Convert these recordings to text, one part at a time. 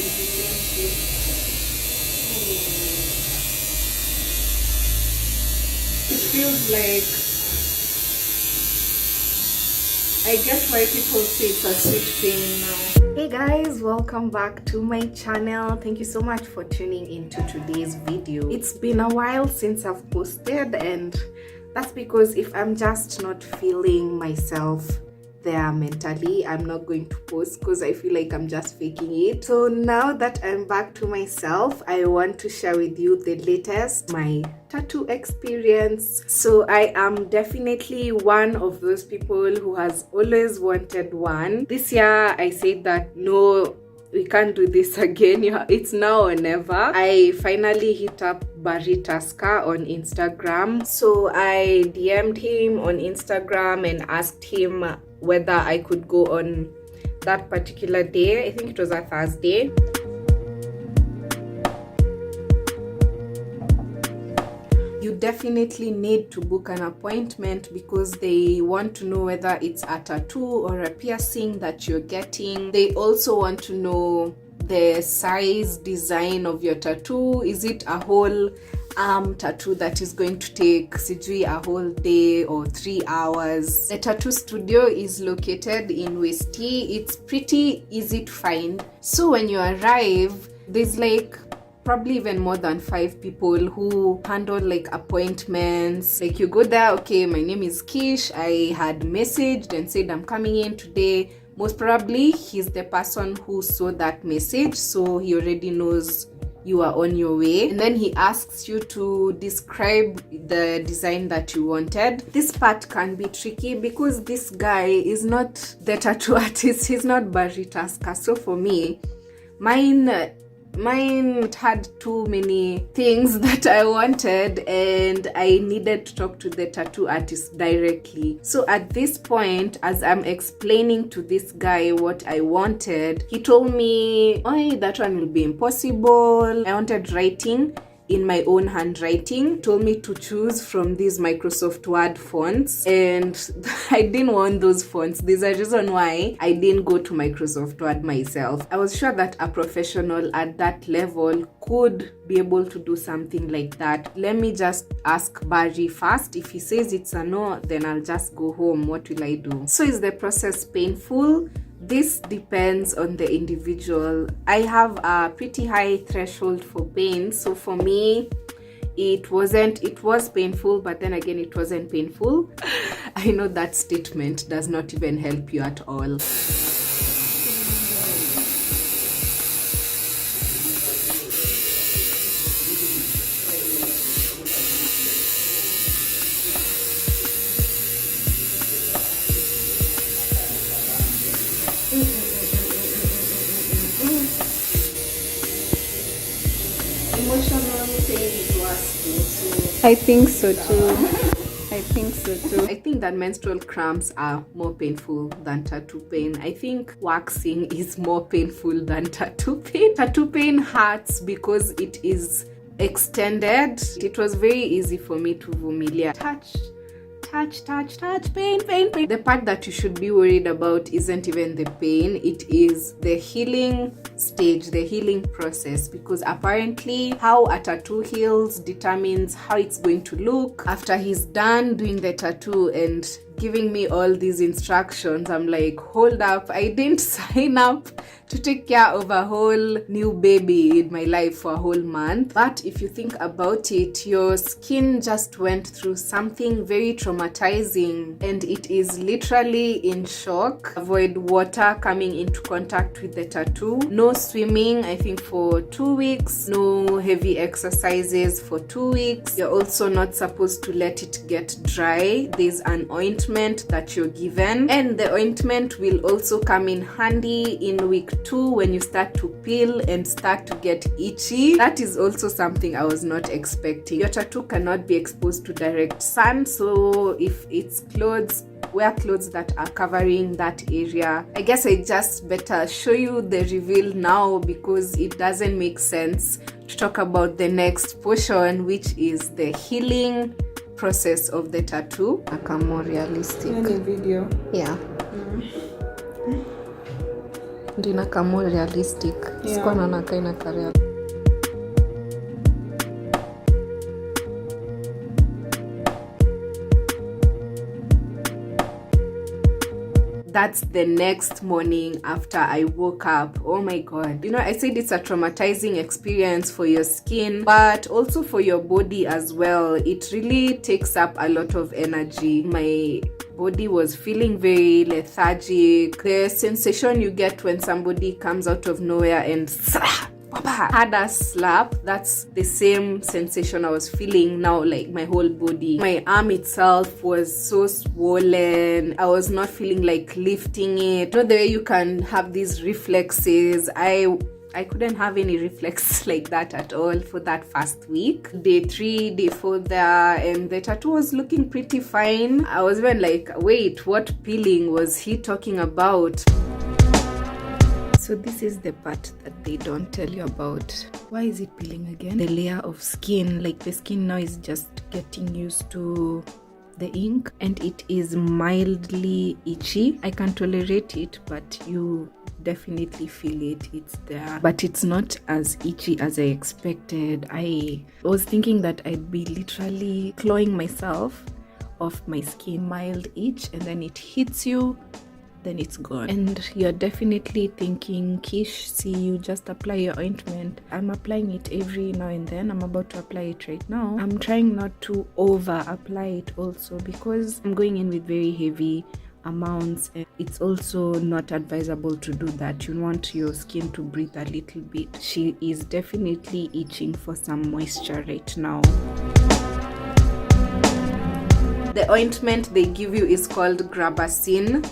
It feels like, I get why people say it's a sweet thing now. Hey guys, welcome back to my channel. Thank you so much for tuning into today's video. It's been a while since I've posted, and that's because if I'm just not feeling myself there mentally, I'm not going to post because I feel like I'm just faking it. So now that I'm back to myself, I want to share with you the latest, my tattoo experience. So I am definitely one of those people who has always wanted one. This year I said that no, we can't do this again. It's now or never. I finally hit up Barry Tusker on Instagram. So I DM'd him on Instagram and asked him whether I could go on that particular day. I think it was a Thursday. You definitely need to book an appointment because they want to know whether it's a tattoo or a piercing that you're getting. They also want to know the size, design of your tattoo. Is it a whole arm tattoo that is going to take a whole day or 3 hours? The tattoo studio is located in Westie. It's pretty easy to find. So when you arrive, there's like probably even more than 5 people who handle like appointments. Like you go there, okay, my name is Kish, I had messaged and said I'm coming in today. Most probably he's the person who saw that message, so he already knows you are on your way. And then he asks you to describe the design that you wanted. This part can be tricky because this guy is not the tattoo artist. He's not Barry Tusker. So for me, mine had too many things that I wanted, and I needed to talk to the tattoo artist directly. So at this point, as I'm explaining to this guy what I wanted, he told me, oh, that one will be impossible. I wanted writing in my own handwriting. Told me to choose from these Microsoft Word fonts, and I didn't want those fonts. There's a reason why I didn't go to Microsoft Word myself. I was sure that a professional at that level could be able to do something like that. Let me just ask Barry first. If he says it's a no, then I'll just go home. What will I do? So is the process painful? This depends on the individual. I have a pretty high threshold for pain, so for me it was painful, but then again it wasn't painful. I know that statement does not even help you at all. I think so too. I think that menstrual cramps are more painful than tattoo pain. I think waxing is more painful than tattoo pain. Tattoo pain hurts because it is extended. It was very easy for me to vumilia. Touch, pain. The part that you should be worried about isn't even the pain, it is the healing stage, the healing process, because apparently how a tattoo heals determines how it's going to look. After he's done doing the tattoo and giving me all these instructions, I'm like, hold up, I didn't sign up to take care of a whole new baby in my life for a whole month. But if you think about it, your skin just went through something very traumatizing and it is literally in shock. Avoid water coming into contact with the tattoo. No swimming, I think, for 2 weeks. No heavy exercises for 2 weeks. You're also not supposed to let it get dry. There's an ointment that you're given, and the ointment will also come in handy in week 2 when you start to peel and start to get itchy. That is also something I was not expecting. Your tattoo cannot be exposed to direct sun, so if it's clothes, wear clothes that are covering that area. I guess I just better show you the reveal now because it doesn't make sense to talk about the next portion, which is the healing process of the tattoo. More realistic. Any video? Yeah. Ndio inakaa more realistic. Sikuwa naona kaa inakaa real. That's the next morning after I woke up. Oh my god. You know, I said it's a traumatizing experience for your skin, but also for your body as well. It really takes up a lot of energy. My body was feeling very lethargic. The sensation you get when somebody comes out of nowhere and had a slap, that's the same sensation I was feeling now, like my whole body. My arm itself was so swollen. I was not feeling like lifting it. You know the way you can have these reflexes. I couldn't have any reflex like that at all for that first week. Day 3, day 4 there, and the tattoo was looking pretty fine. I was even like, wait, what peeling was he talking about? So this is the part that they don't tell you about. Why is it peeling again? The layer of skin, like the skin now is just getting used to the ink, and it is mildly itchy. I can tolerate it, but you definitely feel it. It's there, but it's not as itchy as I expected. I was thinking that I'd be literally clawing myself off my skin. Mild itch, and then it hits you, then it's gone. And you're definitely thinking, Kish, see, you just apply your ointment. I'm applying it every now and then. I'm about to apply it right now. I'm trying not to over apply it also, because I'm going in with very heavy amounts, and it's also not advisable to do that. You want your skin to breathe a little bit. She is definitely itching for some moisture right now. The ointment they give you is called Grabacin.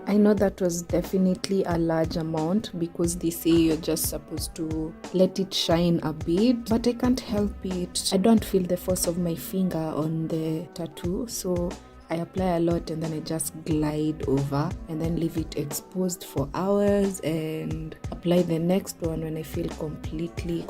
I know that was definitely a large amount, because they say you're just supposed to let it shine a bit, but I can't help it. I don't feel the force of my finger on the tattoo, so I apply a lot and then I just glide over and then leave it exposed for hours and apply the next one when I feel completely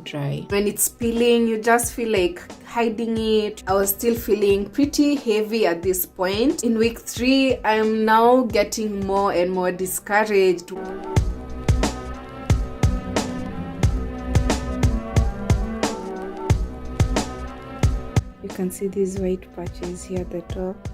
dry. When it's peeling, you just feel like hiding it. I was still feeling pretty heavy at this point. In week 3, I'm now getting more and more discouraged. You can see these white patches here at the top.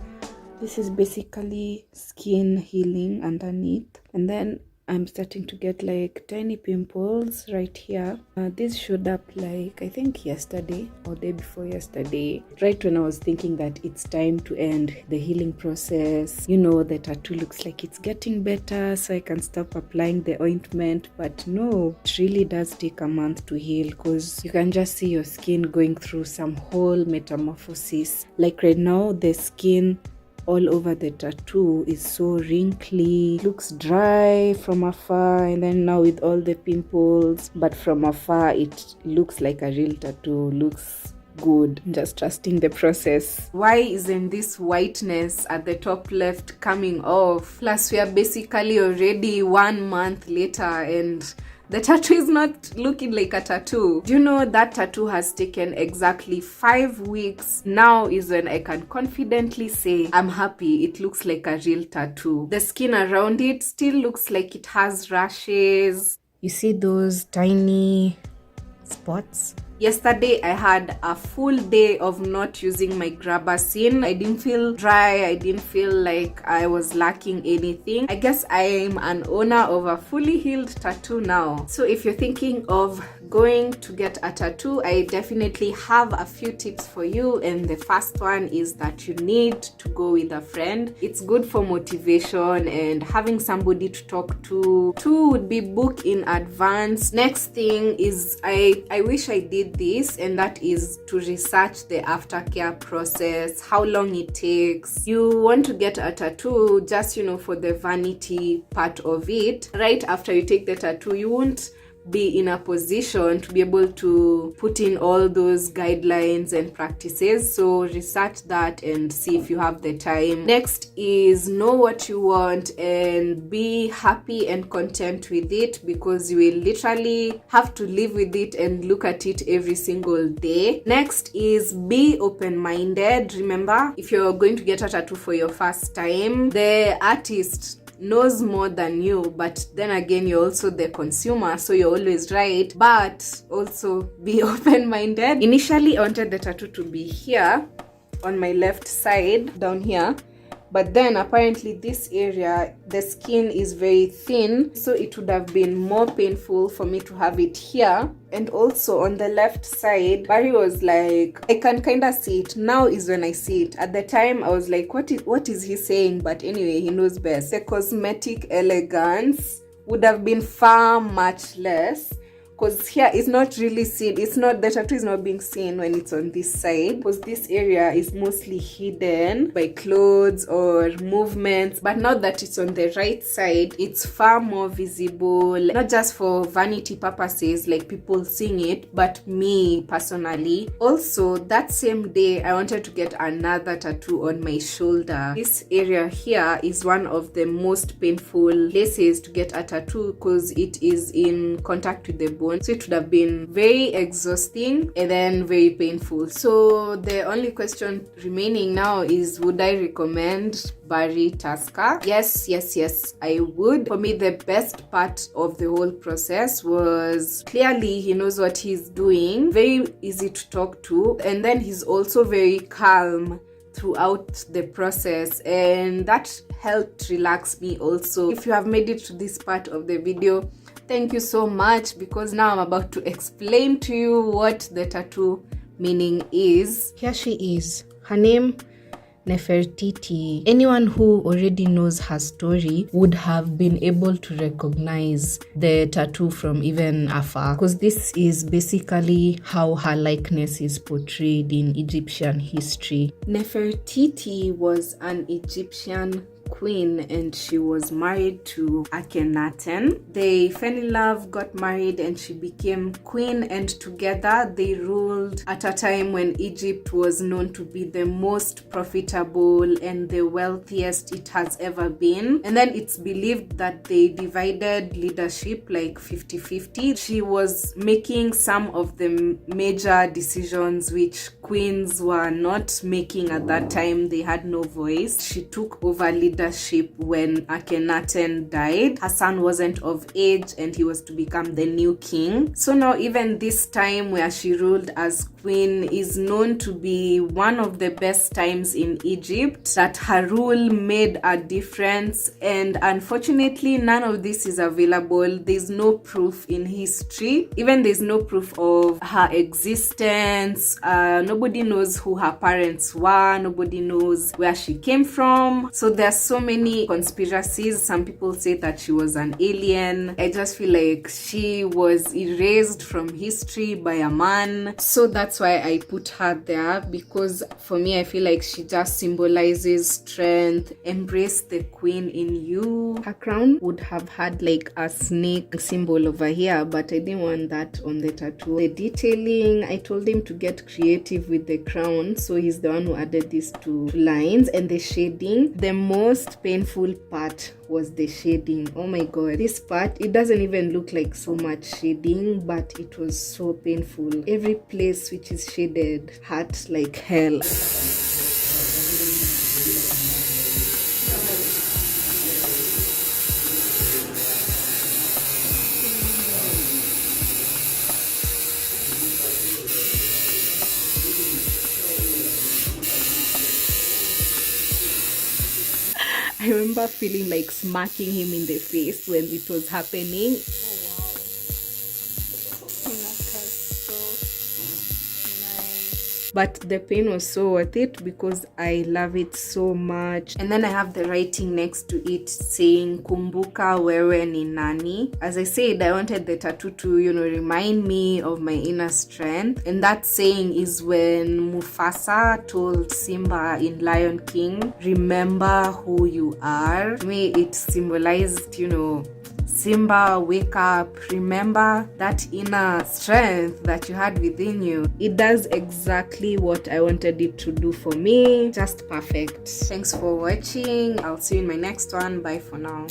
This is basically skin healing underneath, and then I'm starting to get like tiny pimples right here. This showed up like I think yesterday or day before yesterday, right when I was thinking that it's time to end the healing process. You know, the tattoo looks like it's getting better, so I can stop applying the ointment. But no, it really does take a month to heal, because you can just see your skin going through some whole metamorphosis. Like right now, the skin all over the tattoo is so wrinkly, looks dry from afar, and then now with all the pimples, but from afar it looks like a real tattoo, looks good. I'm just trusting the process. Why isn't this whiteness at the top left coming off? Plus we are basically already 1 month later and the tattoo is not looking like a tattoo. Do you know that tattoo has taken exactly 5 weeks? Now is when I can confidently say I'm happy. It looks like a real tattoo. The skin around it still looks like it has rashes. You see those tiny spots? Yesterday I had a full day of not using my Grabacin. I didn't feel dry. I didn't feel like I was lacking anything. I guess I'm an owner of a fully healed tattoo now. So if you're thinking of going to get a tattoo, I definitely have a few tips for you. And the first one is that you need to go with a friend. It's good for motivation and having somebody to talk to. 2 would be book in advance. Next thing is I wish I did this, and that is to research the aftercare process, how long it takes. You want to get a tattoo just, for the vanity part of it. Right after you take the tattoo, you won't be in a position to be able to put in all those guidelines and practices. So research that and see if you have the time. Next is know what you want and be happy and content with it, because you will literally have to live with it and look at it every single day. Next is be open-minded. Remember, if you're going to get a tattoo for your first time, the artist knows more than you, but then again, you're also the consumer, so you're always right. But also be open-minded. Initially, I wanted the tattoo to be here on my left side, down here, but then apparently this area, the skin is very thin, so it would have been more painful for me to have it here. And also on the left side, Barry was like, I can kind of see it. Now is when I see it. At the time, I was like, what is he saying? But anyway, he knows best. The cosmetic elegance would have been far much less, because here it's not really seen. It's not, the tattoo is not being seen when it's on this side, because this area is mostly hidden by clothes or movements. But now that it's on the right side, it's far more visible, not just for vanity purposes, like people seeing it, but me personally. Also, that same day, I wanted to get another tattoo on my shoulder. This area here is one of the most painful places to get a tattoo, because it is in contact with the bone. So it would have been very exhausting and then very painful. So the only question remaining now is, would I recommend Barry Tusker? Yes, I would. For me, the best part of the whole process was clearly he knows what he's doing, very easy to talk to, and then he's also very calm throughout the process, and that helped relax me also. If you have made it to this part of the video, thank you so much, because now I'm about to explain to you what the tattoo meaning is. Here she is. Her name, Nefertiti. Anyone who already knows her story would have been able to recognize the tattoo from even afar, because this is basically how her likeness is portrayed in Egyptian history. Nefertiti was an Egyptian queen, and she was married to Akhenaten. They fell in love, got married, and she became queen, and together they ruled at a time when Egypt was known to be the most profitable and the wealthiest it has ever been. And then it's believed that they divided leadership like 50-50. She was making some of the major decisions which queens were not making at that time. They had no voice. She took over leadership when Akhenaten died. Her son wasn't of age and he was to become the new king. So now even this time where she ruled as queen is known to be one of the best times in Egypt, that her rule made a difference. And unfortunately, none of this is available. There's no proof in history. Even there's no proof of her existence. Nobody knows who her parents were. Nobody knows where she came from. So there's so many conspiracies. Some people say that she was an alien. I just feel like she was erased from history by a man. So that's why I put her there, because for me, I feel like she just symbolizes strength. Embrace the queen in you. Her crown would have had like a snake symbol over here, but I didn't want that on the tattoo. The detailing, I told him to get creative with the crown, so he's the one who added these two lines. And the shading, the most painful part was the shading. Oh my god, this part, it doesn't even look like so much shading, but it was so painful. Every place which is shaded hurt like hell. I remember feeling like smacking him in the face when it was happening. But the pain was so worth it because I love it so much. And then I have the writing next to it saying Kumbuka wewe ni nani. As I said, I wanted the tattoo to, remind me of my inner strength. And that saying is when Mufasa told Simba in Lion King, remember who you are. To me, it symbolized, Simba, wake up. Remember that inner strength that you had within you. It does exactly what I wanted it to do for me. Just perfect. Thanks for watching. I'll see you in my next one. Bye for now.